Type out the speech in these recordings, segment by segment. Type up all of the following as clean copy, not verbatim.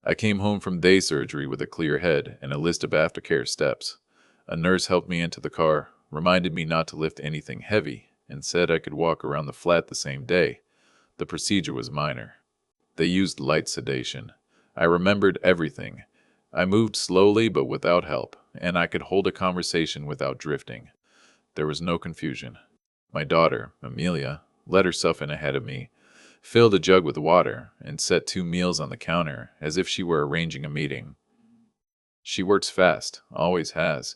I came home from day surgery with a clear head and a list of aftercare steps. A nurse helped me into the car, reminded me not to lift anything heavy, and said I could walk around the flat the same day. The procedure was minor. They used light sedation. I remembered everything. I moved slowly but without help, and I could hold a conversation without drifting. There was no confusion. My daughter, Amelia, let herself in ahead of me, filled a jug with water, and set 2 meals on the counter as if she were arranging a meeting. She works fast, always has.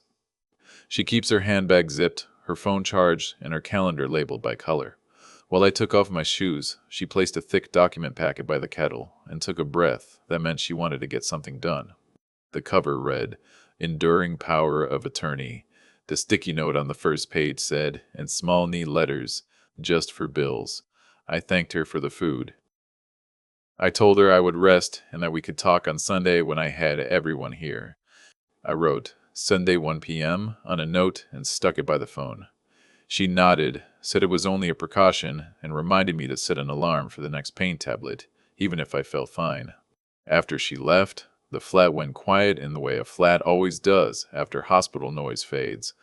She keeps her handbag zipped, her phone charged, and her calendar labeled by color. While I took off my shoes, she placed a thick document packet by the kettle and took a breath that meant she wanted to get something done. The cover read, "Enduring Power of Attorney." The sticky note on the first page said, in small neat letters, "Just for bills." I thanked her for the food. I told her I would rest and that we could talk on Sunday when I had everyone here. I wrote, "Sunday 1 p.m." on a note and stuck it by the phone. She nodded, said it was only a precaution, and reminded me to set an alarm for the next pain tablet, even if I felt fine. After she left, the flat went quiet in the way a flat always does after hospital noise fades.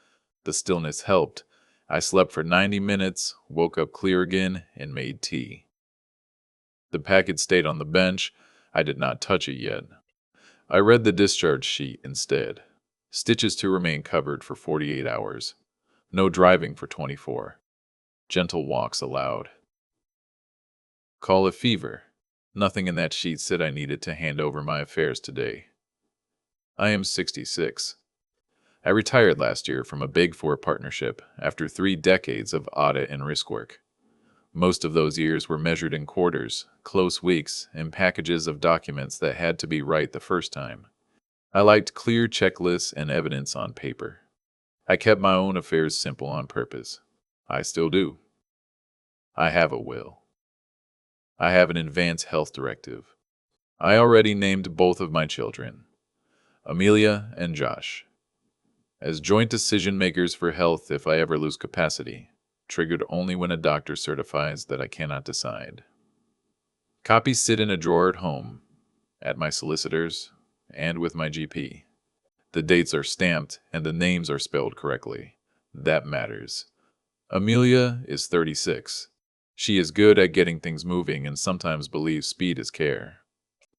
The stillness helped. I slept for 90 minutes, woke up clear again, and made tea. The packet stayed on the bench. I did not touch it yet. I read the discharge sheet instead. Stitches to remain covered for 48 hours. No driving for 24. Gentle walks allowed. Call it fever. Nothing in that sheet said I needed to hand over my affairs today. I am 66. I retired last year from a Big Four partnership after 3 decades of audit and risk work. Most of those years were measured in quarters, close weeks, and packages of documents that had to be right the first time. I liked clear checklists and evidence on paper. I kept my own affairs simple on purpose. I still do. I have a will. I have an advance health directive. I already named both of my children, Amelia and Josh, as joint decision makers for health if I ever lose capacity, triggered only when a doctor certifies that I cannot decide. Copies sit in a drawer at home, at my solicitor's, and with my GP. The dates are stamped and the names are spelled correctly. That matters. Amelia is 36. She is good at getting things moving and sometimes believes speed is care.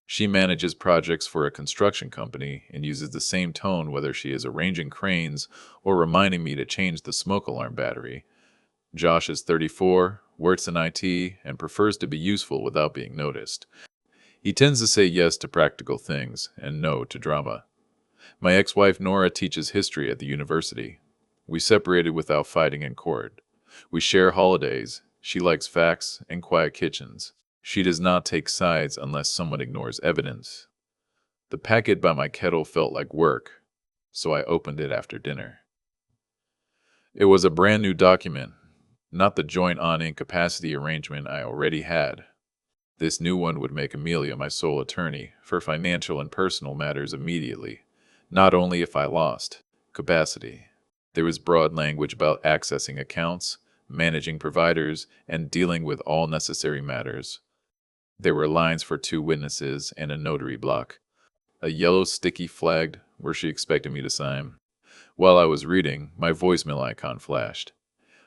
She manages projects for a construction company and uses the same tone whether she is arranging cranes or reminding me to change the smoke alarm battery. Josh is 34, works in IT, and prefers to be useful without being noticed. He tends to say yes to practical things and no to drama. My ex-wife Nora teaches history at the university. We separated without fighting in court. We share holidays. She likes facts and quiet kitchens. She does not take sides unless someone ignores evidence. The packet by my kettle felt like work, so I opened it after dinner. It was a brand new document, not the joint on incapacity arrangement I already had. This new one would make Amelia my sole attorney for financial and personal matters immediately, not only if I lost capacity. There was broad language about accessing accounts, managing providers, and dealing with all necessary matters. There were lines for 2 witnesses and a notary block. A yellow sticky flagged where she expected me to sign. While I was reading, my voicemail icon flashed.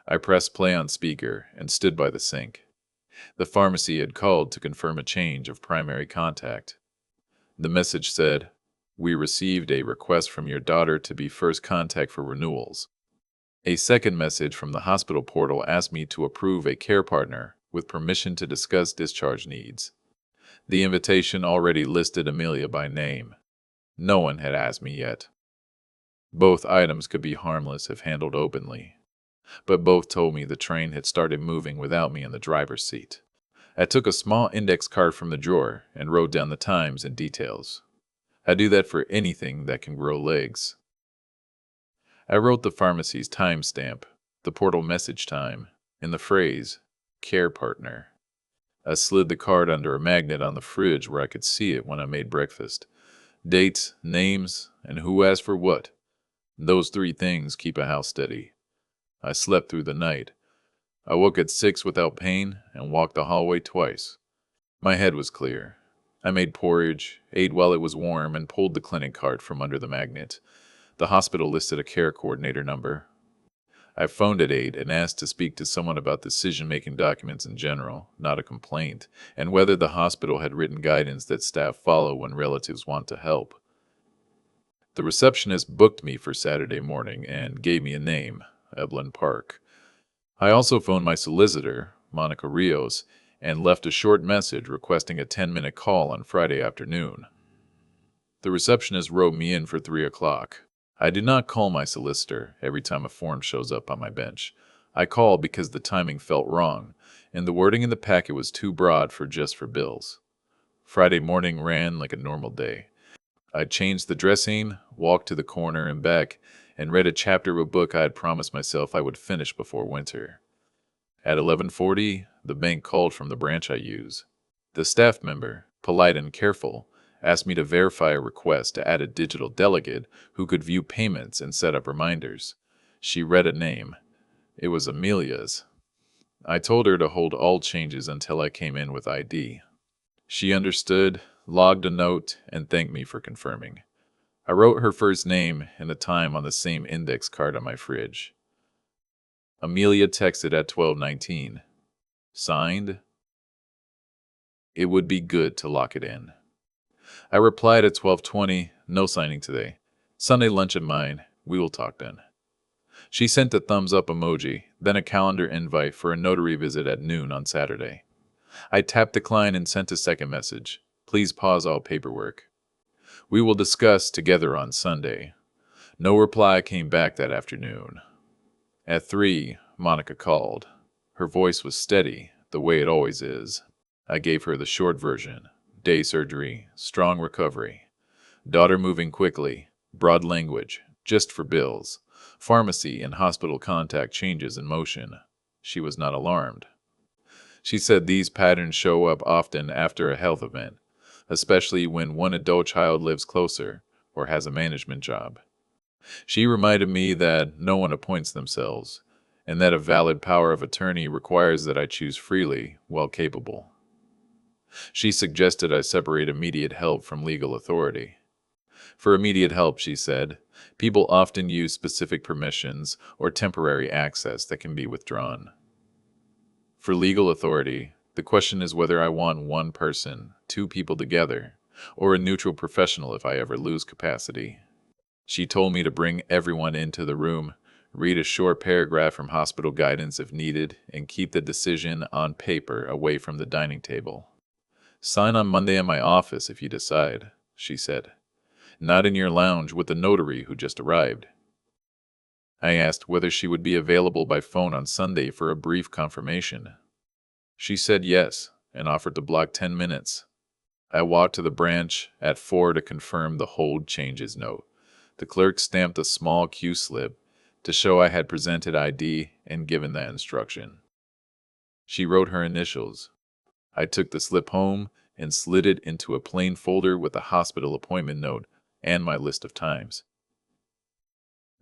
I pressed play on speaker and stood by the sink. The pharmacy had called to confirm a change of primary contact. The message said, "We received a request from your daughter to be first contact for renewals." A second message from the hospital portal asked me to approve a care partner with permission to discuss discharge needs. The invitation already listed Amelia by name. No one had asked me yet. Both items could be harmless if handled openly, but both told me the train had started moving without me in the driver's seat. I took a small index card from the drawer and wrote down the times and details. I do that for anything that can grow legs. I wrote the pharmacy's timestamp, the portal message time, and the phrase, care partner. I slid the card under a magnet on the fridge where I could see it when I made breakfast. Dates, names, and who asked for what. Those 3 things keep a house steady. I slept through the night. I woke at 6 without pain and walked the hallway twice. My head was clear. I made porridge, ate while it was warm, and pulled the clinic card from under the magnet. The hospital listed a care coordinator number. I phoned at 8 and asked to speak to someone about decision-making documents in general, not a complaint, and whether the hospital had written guidance that staff follow when relatives want to help. The receptionist booked me for Saturday morning and gave me a name, Evelyn Park. I also phoned my solicitor, Monica Rios, and left a short message requesting a 10-minute call on Friday afternoon. The receptionist wrote me in for 3 o'clock. I do not call my solicitor every time a form shows up on my bench. I call because the timing felt wrong, and the wording in the packet was too broad for just for bills. Friday morning ran like a normal day. I changed the dressing, walked to the corner and back, and read a chapter of a book I had promised myself I would finish before winter. At 11:40, the bank called from the branch I use. The staff member, polite and careful, asked me to verify a request to add a digital delegate who could view payments and set up reminders. She read a name. It was Amelia's. I told her to hold all changes until I came in with ID. She understood, logged a note, and thanked me for confirming. I wrote her first name and the time on the same index card on my fridge. Amelia texted at 12:19. Signed, "It would be good to lock it in." I replied at 12:20, "No signing today. Sunday lunch at mine. We will talk then." She sent a thumbs up emoji, then a calendar invite for a notary visit at noon on Saturday. I tapped decline and sent a second message. "Please pause all paperwork. We will discuss together on Sunday." No reply came back that afternoon. At 3, Monica called. Her voice was steady, the way it always is. I gave her the short version. Day surgery, strong recovery. Daughter moving quickly, broad language, just for bills. Pharmacy and hospital contact changes in motion. She was not alarmed. She said these patterns show up often after a health event, especially when one adult child lives closer or has a management job. She reminded me that no one appoints themselves, and that a valid power of attorney requires that I choose freely while capable. She suggested I separate immediate help from legal authority. For immediate help, she said, people often use specific permissions or temporary access that can be withdrawn. For legal authority, the question is whether I want one person, two people together, or a neutral professional if I ever lose capacity. She told me to bring everyone into the room, read a short paragraph from hospital guidance if needed, and keep the decision on paper away from the dining table. "Sign on Monday in my office if you decide," she said. "Not in your lounge with the notary who just arrived." I asked whether she would be available by phone on Sunday for a brief confirmation. She said yes, and offered to block 10 minutes. I walked to the branch at 4 to confirm the hold changes note. The clerk stamped a small Q slip to show I had presented ID and given that instruction. She wrote her initials. I took the slip home and slid it into a plain folder with the hospital appointment note and my list of times.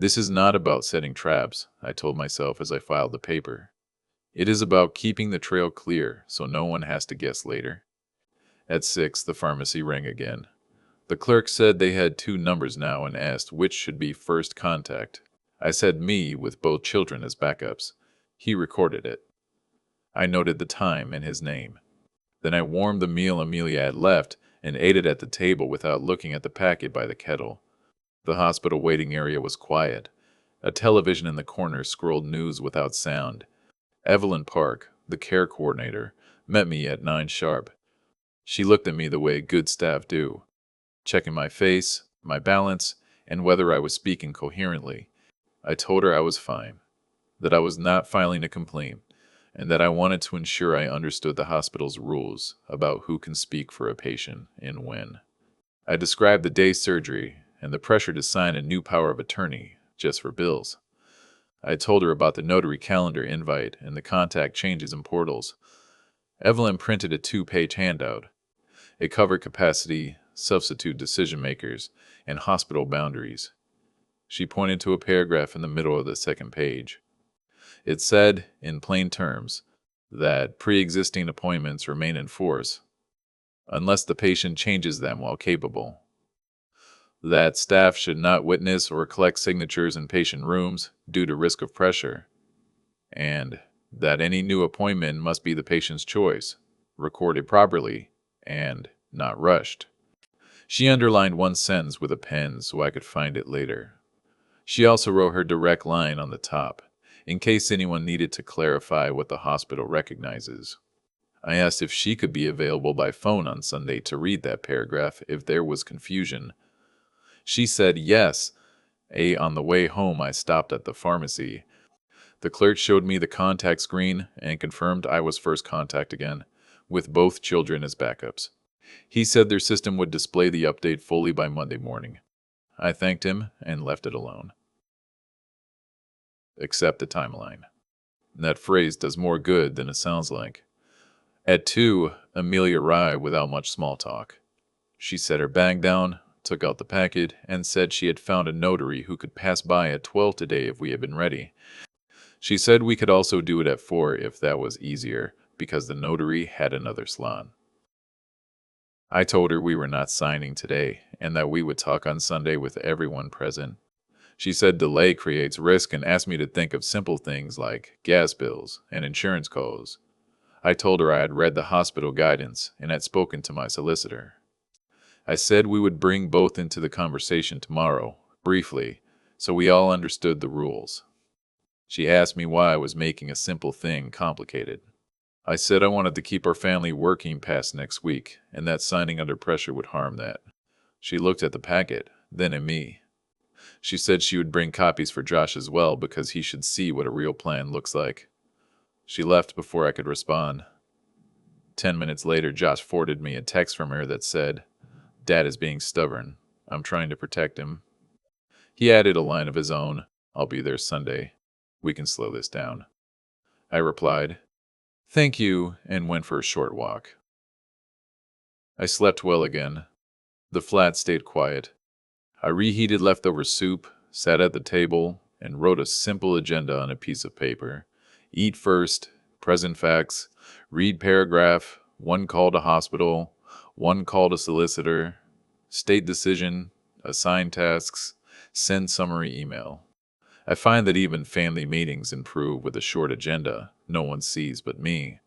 This is not about setting traps, I told myself as I filed the paper. It is about keeping the trail clear so no one has to guess later. At 6, the pharmacy rang again. The clerk said they had 2 numbers now and asked which should be first contact. I said me with both children as backups. He recorded it. I noted the time and his name. Then I warmed the meal Amelia had left and ate it at the table without looking at the packet by the kettle. The hospital waiting area was quiet. A television in the corner scrolled news without sound. Evelyn Park, the care coordinator, met me at 9 sharp. She looked at me the way good staff do, checking my face, my balance, and whether I was speaking coherently. I told her I was fine, that I was not filing a complaint, and that I wanted to ensure I understood the hospital's rules about who can speak for a patient and when. I described the day's surgery and the pressure to sign a new power of attorney just for bills. I told her about the notary calendar invite and the contact changes and portals. Evelyn printed a 2-page handout. It covered capacity, substitute decision makers, and hospital boundaries. She pointed to a paragraph in the middle of the second page. It said, in plain terms, that pre-existing appointments remain in force. unless the patient changes them while capable. That staff should not witness or collect signatures in patient rooms due to risk of pressure, and that any new appointment must be the patient's choice, recorded properly, and not rushed. She underlined one sentence with a pen so I could find it later. She also wrote her direct line on the top, in case anyone needed to clarify what the hospital recognizes. I asked if she could be available by phone on Sunday to read that paragraph if there was confusion. She said yes. On the way home, I stopped at the pharmacy. The clerk showed me the contact screen and confirmed I was first contact again, with both children as backups. He said their system would display the update fully by Monday morning. I thanked him and left it alone. Accept the timeline. That phrase does more good than it sounds like. At 2, Amelia arrived without much small talk. She set her bag down, took out the packet, and said she had found a notary who could pass by at 12 today if we had been ready. She said we could also do it at 4 if that was easier, because the notary had another slot. I told her we were not signing today, and that we would talk on Sunday with everyone present. She said delay creates risk and asked me to think of simple things like gas bills and insurance calls. I told her I had read the hospital guidance and had spoken to my solicitor. I said we would bring both into the conversation tomorrow, briefly, so we all understood the rules. She asked me why I was making a simple thing complicated. I said I wanted to keep our family working past next week, and that signing under pressure would harm that. She looked at the packet, then at me. She said she would bring copies for Josh as well because he should see what a real plan looks like. She left before I could respond. 10 minutes later, Josh forwarded me a text from her that said, "Dad is being stubborn. I'm trying to protect him." He added a line of his own, "I'll be there Sunday. We can slow this down." I replied, "Thank you," and went for a short walk. I slept well again. The flat stayed quiet. I reheated leftover soup, sat at the table, and wrote a simple agenda on a piece of paper. Eat first, present facts, read paragraph, 1 call to hospital, 1 call to solicitor, state decision, assign tasks, send summary email. I find that even family meetings improve with a short agenda no one sees but me.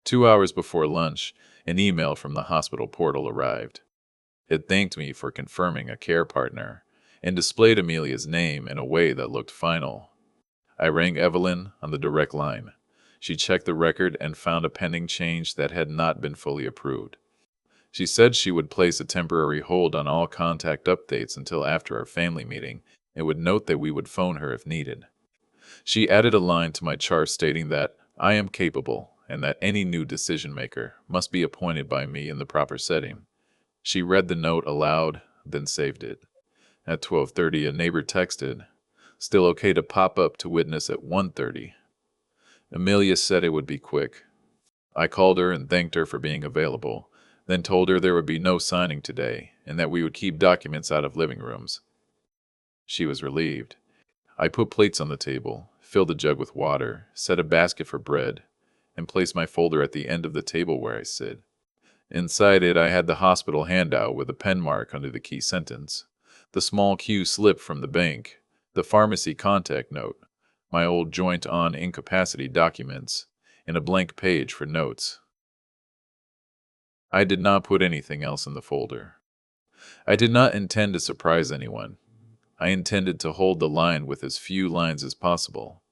2 hours before lunch, an email from the hospital portal arrived. It thanked me for confirming a care partner and displayed Amelia's name in a way that looked final. I rang Evelyn on the direct line. She checked the record and found a pending change that had not been fully approved. She said she would place a temporary hold on all contact updates until after our family meeting and would note that we would phone her if needed. She added a line to my chart stating that I am capable and that any new decision maker must be appointed by me in the proper setting. She read the note aloud, then saved it. At 12:30, a neighbor texted, "Still okay to pop up to witness at 1:30. Amelia said it would be quick. I called her and thanked her for being available, then told her there would be no signing today and that we would keep documents out of living rooms. She was relieved. I put plates on the table, filled a jug with water, set a basket for bread, and placed my folder at the end of the table where I sit. Inside it, I had the hospital handout with a pen mark under the key sentence, the small Q slip from the bank, the pharmacy contact note, my old joint on incapacity documents, and a blank page for notes. I did not put anything else in the folder. I did not intend to surprise anyone. I intended to hold the line with as few lines as possible.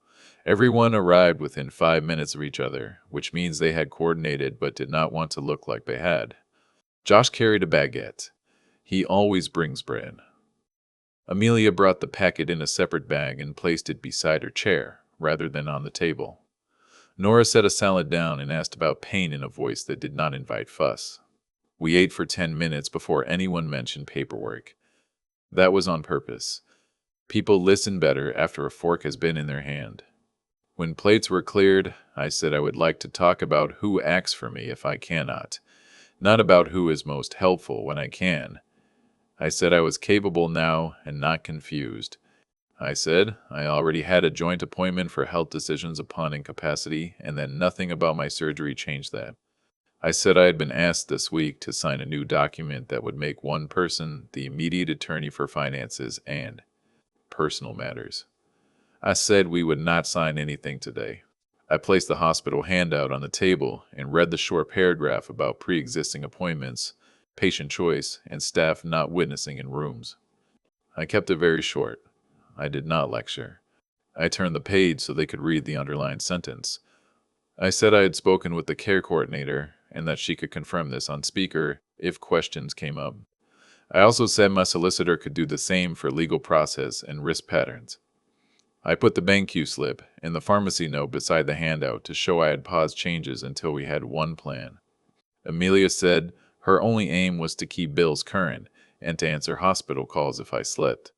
Everyone arrived within 5 minutes of each other, which means they had coordinated but did not want to look like they had. Josh carried a baguette. He always brings bread. Amelia brought the packet in a separate bag and placed it beside her chair, rather than on the table. Nora set a salad down and asked about pain in a voice that did not invite fuss. We ate for 10 minutes before anyone mentioned paperwork. That was on purpose. People listen better after a fork has been in their hand. When plates were cleared, I said I would like to talk about who acts for me if I cannot, not about who is most helpful when I can. I said I was capable now and not confused. I said I already had a joint appointment for health decisions upon incapacity and that nothing about my surgery changed that. I said I had been asked this week to sign a new document that would make one person the immediate attorney for finances and personal matters. I said we would not sign anything today. I placed the hospital handout on the table and read the short paragraph about pre-existing appointments, patient choice, and staff not witnessing in rooms. I kept it very short. I did not lecture. I turned the page so they could read the underlined sentence. I said I had spoken with the care coordinator and that she could confirm this on speaker if questions came up. I also said my solicitor could do the same for legal process and risk patterns. I put the bank Q slip and the pharmacy note beside the handout to show I had paused changes until we had one plan. Amelia said her only aim was to keep bills current and to answer hospital calls if I slept.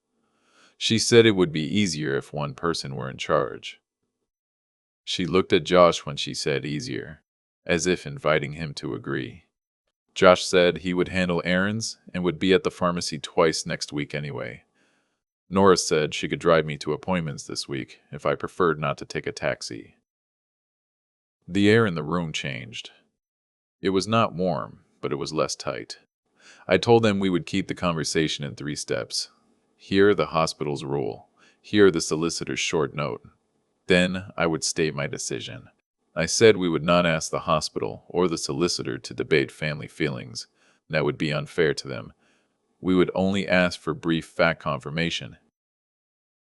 She said it would be easier if one person were in charge. She looked at Josh when she said easier, as if inviting him to agree. Josh said he would handle errands and would be at the pharmacy twice next week anyway. Nora said she could drive me to appointments this week if I preferred not to take a taxi. The air in the room changed. It was not warm, but it was less tight. I told them we would keep the conversation in 3 steps. Hear the hospital's rule. Hear the solicitor's short note. Then I would state my decision. I said we would not ask the hospital or the solicitor to debate family feelings. That would be unfair to them. We would only ask for brief fact confirmation.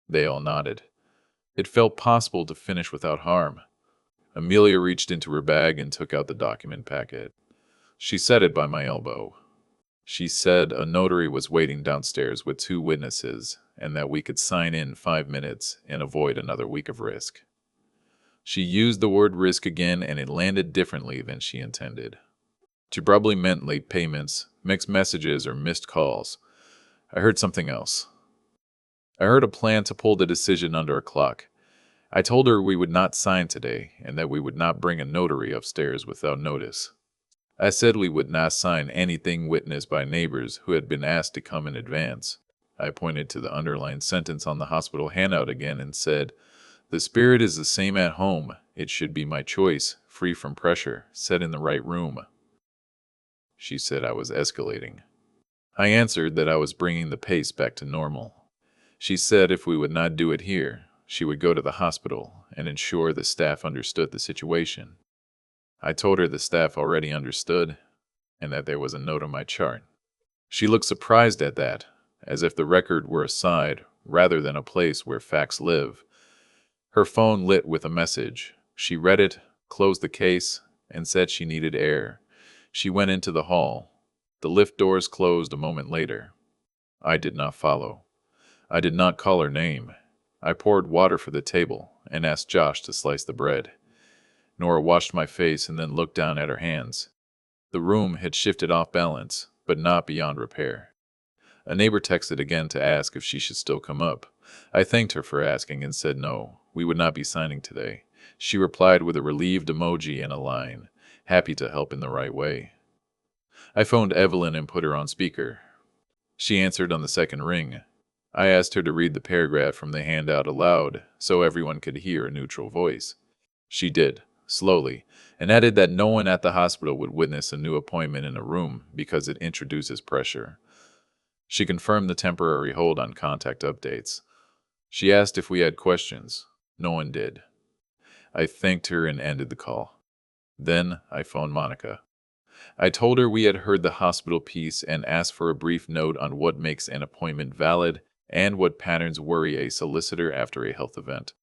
They all nodded. It felt possible to finish without harm. Amelia reached into her bag and took out the document packet. She set it by my elbow. She said a notary was waiting downstairs with 2 witnesses and that we could sign in 5 minutes and avoid another week of risk. She used the word risk again and it landed differently than she intended. She probably meant late payments, mixed messages, or missed calls. I heard something else. I heard a plan to pull the decision under a clock. I told her we would not sign today and that we would not bring a notary upstairs without notice. I said we would not sign anything witnessed by neighbors who had been asked to come in advance. I pointed to the underlined sentence on the hospital handout again and said, "The spirit is the same at home. It should be my choice, free from pressure, set in the right room." She said I was escalating. I answered that I was bringing the pace back to normal. She said if we would not do it here, she would go to the hospital and ensure the staff understood the situation. I told her the staff already understood and that there was a note on my chart. She looked surprised at that, as if the record were a side rather than a place where facts live. Her phone lit with a message. She read it, closed the case, and said she needed air. She went into the hall. The lift doors closed a moment later. I did not follow. I did not call her name. I poured water for the table and asked Josh to slice the bread. Nora washed my face and then looked down at her hands. The room had shifted off balance, but not beyond repair. A neighbor texted again to ask if she should still come up. I thanked her for asking and said no, we would not be signing today. She replied with a relieved emoji and a line, happy to help in the right way. I phoned Evelyn and put her on speaker. She answered on the second ring. I asked her to read the paragraph from the handout aloud so everyone could hear a neutral voice. She did, slowly, and added that no one at the hospital would witness a new appointment in a room because it introduces pressure. She confirmed the temporary hold on contact updates. She asked if we had questions. No one did. I thanked her and ended the call. Then I phoned Monica. I told her we had heard the hospital piece and asked for a brief note on what makes an appointment valid and what patterns worry a solicitor after a health event.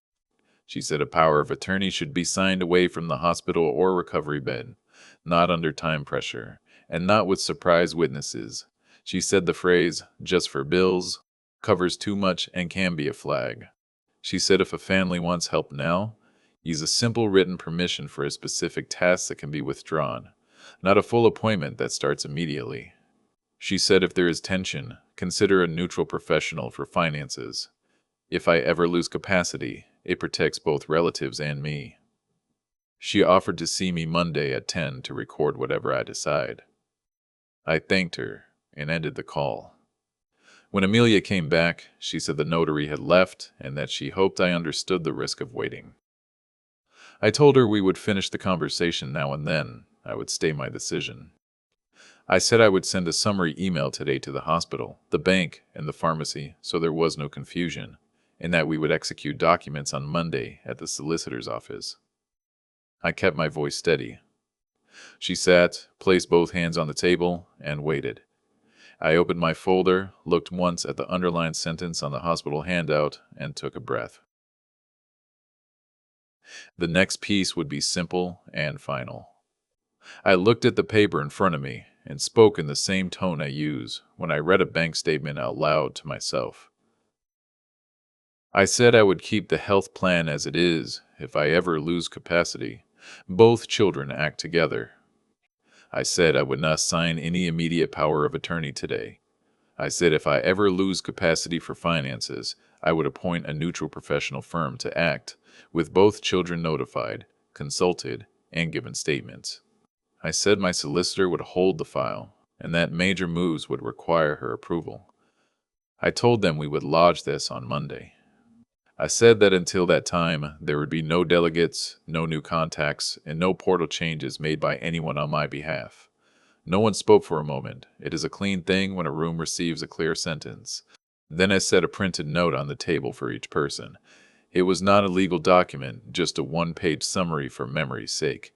She said a power of attorney should be signed away from the hospital or recovery bed, not under time pressure, and not with surprise witnesses. She said the phrase, "just for bills," covers too much and can be a flag. She said if a family wants help now, use a simple written permission for a specific task that can be withdrawn, not a full appointment that starts immediately. She said if there is tension, consider a neutral professional for finances. If I ever lose capacity, it protects both relatives and me. She offered to see me Monday at 10 to record whatever I decide. I thanked her and ended the call. When Amelia came back, she said the notary had left and that she hoped I understood the risk of waiting. I told her we would finish the conversation now and then. I would stay my decision. I said I would send a summary email today to the hospital, the bank, and the pharmacy so there was no confusion, and that we would execute documents on Monday at the solicitor's office. I kept my voice steady. She sat, placed both hands on the table, and waited. I opened my folder, looked once at the underlined sentence on the hospital handout, and took a breath. The next piece would be simple and final. I looked at the paper in front of me and spoke in the same tone I use when I read a bank statement out loud to myself. I said I would keep the health plan as it is if I ever lose capacity. Both children act together. I said I would not sign any immediate power of attorney today. I said if I ever lose capacity for finances, I would appoint a neutral professional firm to act, with both children notified, consulted, and given statements. I said my solicitor would hold the file, and that major moves would require her approval. I told them we would lodge this on Monday. I said that until that time, there would be no delegates, no new contacts, and no portal changes made by anyone on my behalf. No one spoke for a moment. It is a clean thing when a room receives a clear sentence. Then I set a printed note on the table for each person. It was not a legal document, just a one-page summary for memory's sake.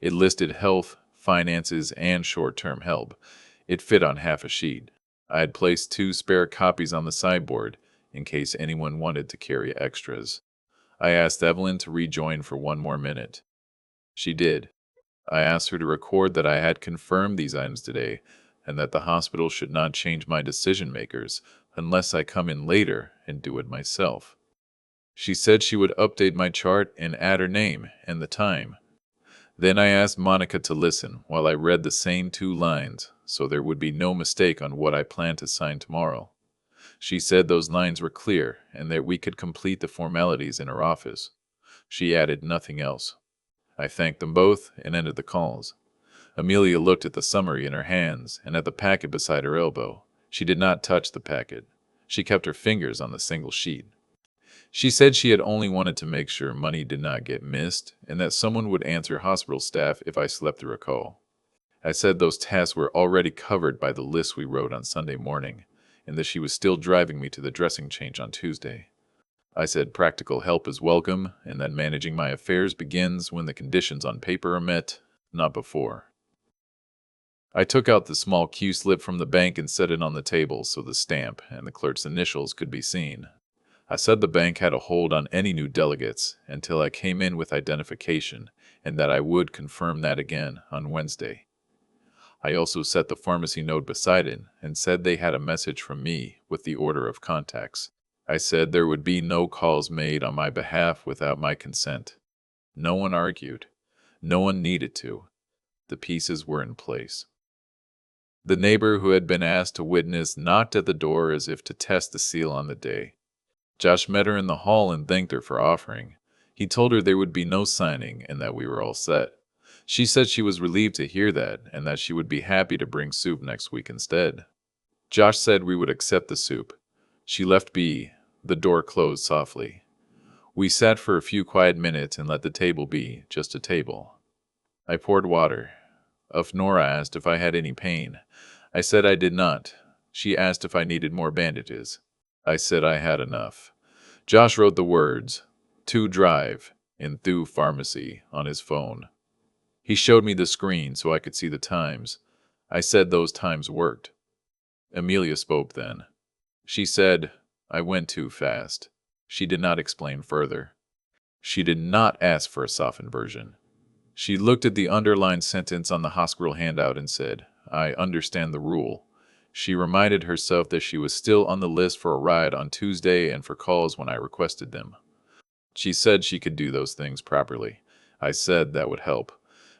It listed health, finances, and short-term help. It fit on half a sheet. I had placed 2 spare copies on the sideboard, in case anyone wanted to carry extras. I asked Evelyn to rejoin for one more minute. She did. I asked her to record that I had confirmed these items today, and that the hospital should not change my decision-makers unless I come in later and do it myself. She said she would update my chart and add her name and the time. Then I asked Monica to listen while I read the same 2 lines, so there would be no mistake on what I planned to sign tomorrow. She said those lines were clear and that we could complete the formalities in her office. She added nothing else. I thanked them both and ended the calls. Amelia looked at the summary in her hands and at the packet beside her elbow. She did not touch the packet. She kept her fingers on the single sheet. She said she had only wanted to make sure money did not get missed and that someone would answer hospital staff if I slept through a call. I said those tasks were already covered by the list we wrote on Sunday morning, and that she was still driving me to the dressing change on Tuesday. I said practical help is welcome, and that managing my affairs begins when the conditions on paper are met, not before. I took out the small Q-slip from the bank and set it on the table so the stamp and the clerk's initials could be seen. I said the bank had a hold on any new delegates until I came in with identification, and that I would confirm that again on Wednesday. I also set the pharmacy note beside it and said they had a message from me with the order of contacts. I said there would be no calls made on my behalf without my consent. No one argued. No one needed to. The pieces were in place. The neighbor who had been asked to witness knocked at the door as if to test the seal on the day. Josh met her in the hall and thanked her for offering. He told her there would be no signing and that we were all set. She said she was relieved to hear that and that she would be happy to bring soup next week instead. Josh said we would accept the soup. She left be. The door closed softly. We sat for a few quiet minutes and let the table be just a table. I poured water. Nora asked if I had any pain. I said I did not. She asked if I needed more bandages. I said I had enough. Josh wrote the words, "To drive," in Thu Pharmacy on his phone. He showed me the screen so I could see the times. I said those times worked. Amelia spoke then. She said, I went too fast. She did not explain further. She did not ask for a softened version. She looked at the underlined sentence on the hospital handout and said, I understand the rule. She reminded herself that she was still on the list for a ride on Tuesday and for calls when I requested them. She said she could do those things properly. I said that would help.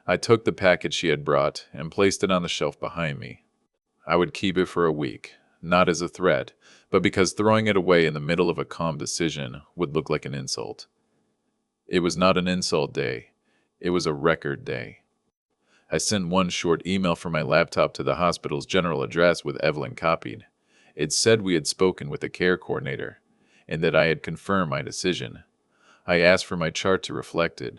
I took the package she had brought and placed it on the shelf behind me. I would keep it for a week, not as a threat, but because throwing it away in the middle of a calm decision would look like an insult. It was not an insult day. It was a record day. I sent one short email from my laptop to the hospital's general address with Evelyn copied. It said we had spoken with the care coordinator, and that I had confirmed my decision. I asked for my chart to reflect it.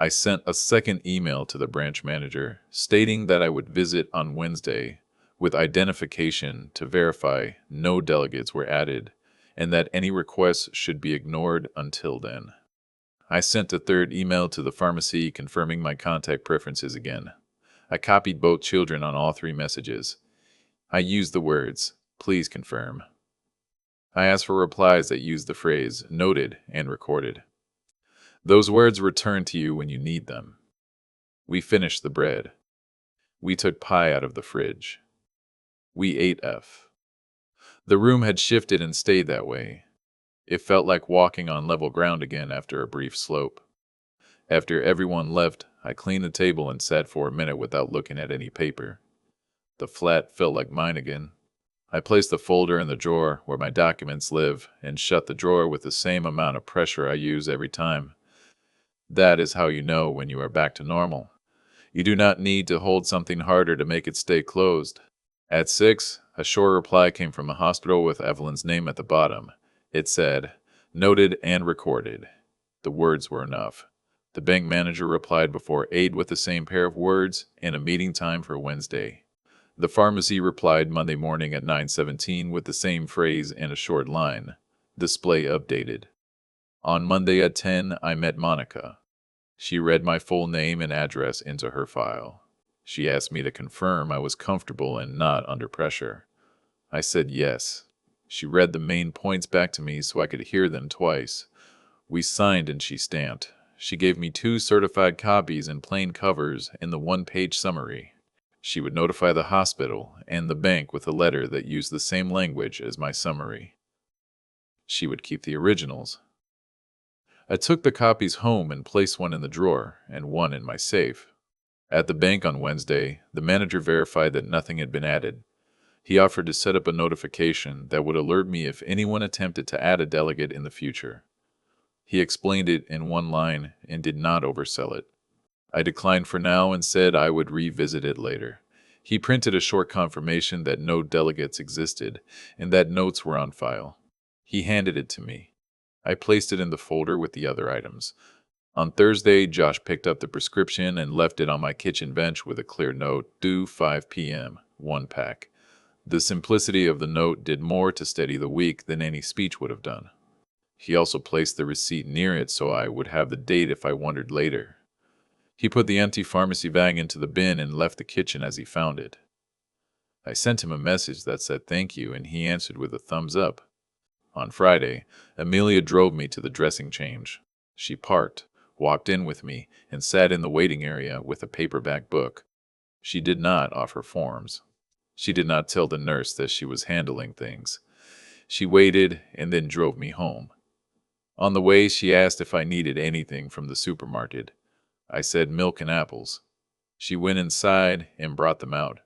I sent a second email to the branch manager stating that I would visit on Wednesday with identification to verify no delegates were added and that any requests should be ignored until then. I sent a third email to the pharmacy confirming my contact preferences again. I copied both children on all three messages. I used the words, "Please confirm." I asked for replies that used the phrase "noted" and "recorded." Those words return to you when you need them. We finished the bread. We took pie out of the fridge. We ate F. The room had shifted and stayed that way. It felt like walking on level ground again after a brief slope. After everyone left, I cleaned the table and sat for a minute without looking at any paper. The flat felt like mine again. I placed the folder in the drawer where my documents live and shut the drawer with the same amount of pressure I use every time. That is how you know when you are back to normal. You do not need to hold something harder to make it stay closed. At 6, a short reply came from a hospital with Evelyn's name at the bottom. It said, "Noted and recorded." The words were enough. The bank manager replied before 8 with the same pair of words and a meeting time for Wednesday. The pharmacy replied Monday morning at 9:17 with the same phrase and a short line. Display updated. On Monday at 10, I met Monica. She read my full name and address into her file. She asked me to confirm I was comfortable and not under pressure. I said yes. She read the main points back to me so I could hear them twice. We signed and she stamped. She gave me 2 certified copies and plain covers and the 1-page summary. She would notify the hospital and the bank with a letter that used the same language as my summary. She would keep the originals. I took the copies home and placed one in the drawer and one in my safe. At the bank on Wednesday, the manager verified that nothing had been added. He offered to set up a notification that would alert me if anyone attempted to add a delegate in the future. He explained it in one line and did not oversell it. I declined for now and said I would revisit it later. He printed a short confirmation that no delegates existed and that notes were on file. He handed it to me. I placed it in the folder with the other items. On Thursday, Josh picked up the prescription and left it on my kitchen bench with a clear note, due 5 p.m., 1 pack. The simplicity of the note did more to steady the week than any speech would have done. He also placed the receipt near it so I would have the date if I wondered later. He put the empty pharmacy bag into the bin and left the kitchen as he found it. I sent him a message that said thank you, and he answered with a thumbs up. On Friday, Amelia drove me to the dressing change. She parked, walked in with me, and sat in the waiting area with a paperback book. She did not offer forms. She did not tell the nurse that she was handling things. She waited and then drove me home. On the way, she asked if I needed anything from the supermarket. I said milk and apples. She went inside and brought them out.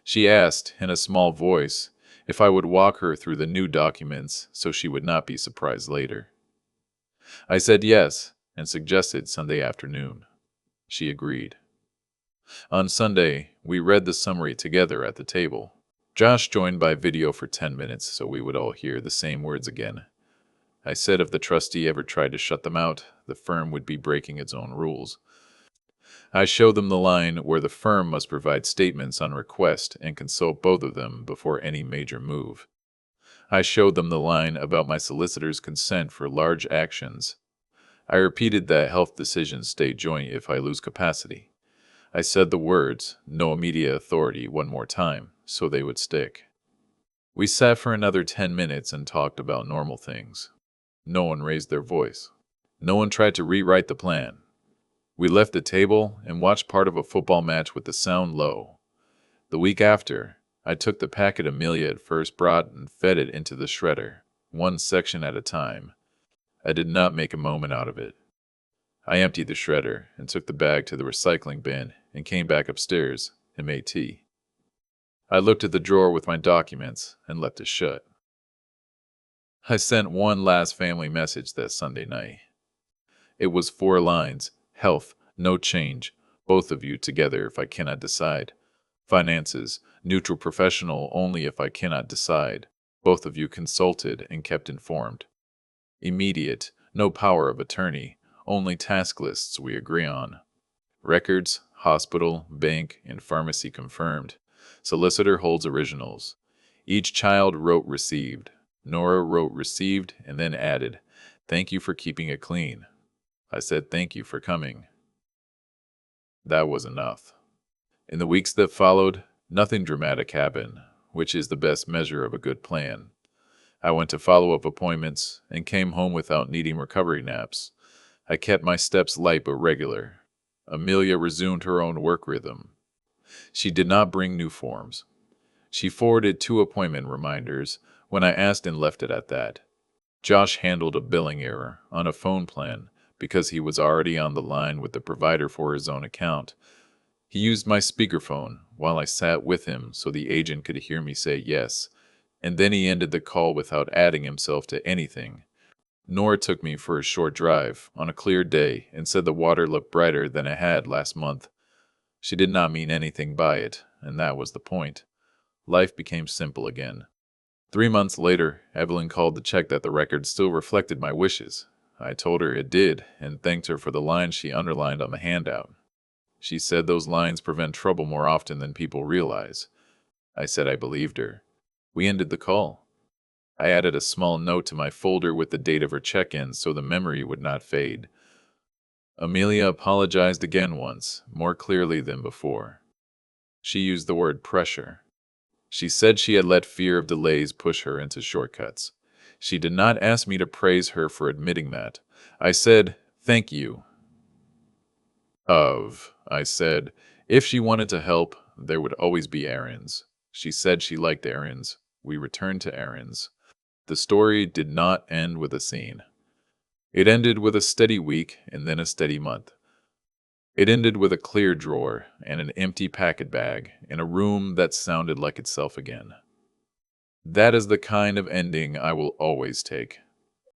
She asked, in a small voice, if I would walk her through the new documents so she would not be surprised later. I said yes and suggested Sunday afternoon. She agreed. On Sunday, we read the summary together at the table. Josh joined by video for 10 minutes so we would all hear the same words again. I said if the trustee ever tried to shut them out, the firm would be breaking its own rules. I showed them the line where the firm must provide statements on request and consult both of them before any major move. I showed them the line about my solicitor's consent for large actions. I repeated that health decisions stay joint if I lose capacity. I said the words, "no immediate authority," one more time, so they would stick. We sat for another 10 minutes and talked about normal things. No one raised their voice. No one tried to rewrite the plan. We left the table and watched part of a football match with the sound low. The week after, I took the packet Amelia had first brought and fed it into the shredder, one section at a time. I did not make a moment out of it. I emptied the shredder and took the bag to the recycling bin and came back upstairs and made tea. I looked at the drawer with my documents and left it shut. I sent one last family message that Sunday night. It was 4 lines. Health, no change. Both of you together if I cannot decide. Finances, neutral professional only if I cannot decide. Both of you consulted and kept informed. Immediate, no power of attorney. Only task lists we agree on. Records, hospital, bank, and pharmacy confirmed. Solicitor holds originals. Each child wrote received. Nora wrote received and then added, "Thank you for keeping it clean." I said thank you for coming. That was enough. In the weeks that followed, nothing dramatic happened, which is the best measure of a good plan. I went to follow-up appointments and came home without needing recovery naps. I kept my steps light but regular. Amelia resumed her own work rhythm. She did not bring new forms. She forwarded 2 appointment reminders when I asked and left it at that. Josh handled a billing error on a phone plan because he was already on the line with the provider for his own account. He used my speakerphone while I sat with him so the agent could hear me say yes, and then he ended the call without adding himself to anything. Nora took me for a short drive on a clear day and said the water looked brighter than it had last month. She did not mean anything by it, and that was the point. Life became simple again. 3 months later, Evelyn called to check that the record still reflected my wishes. I told her it did and thanked her for the lines she underlined on the handout. She said those lines prevent trouble more often than people realize. I said I believed her. We ended the call. I added a small note to my folder with the date of her check-in so the memory would not fade. Amelia apologized again once, more clearly than before. She used the word pressure. She said she had let fear of delays push her into shortcuts. She did not ask me to praise her for admitting that. I said, "Thank you." I said, if she wanted to help, there would always be errands. She said she liked errands. We returned to errands. The story did not end with a scene. It ended with a steady week and then a steady month. It ended with a clear drawer and an empty packet bag in a room that sounded like itself again. That is the kind of ending I will always take.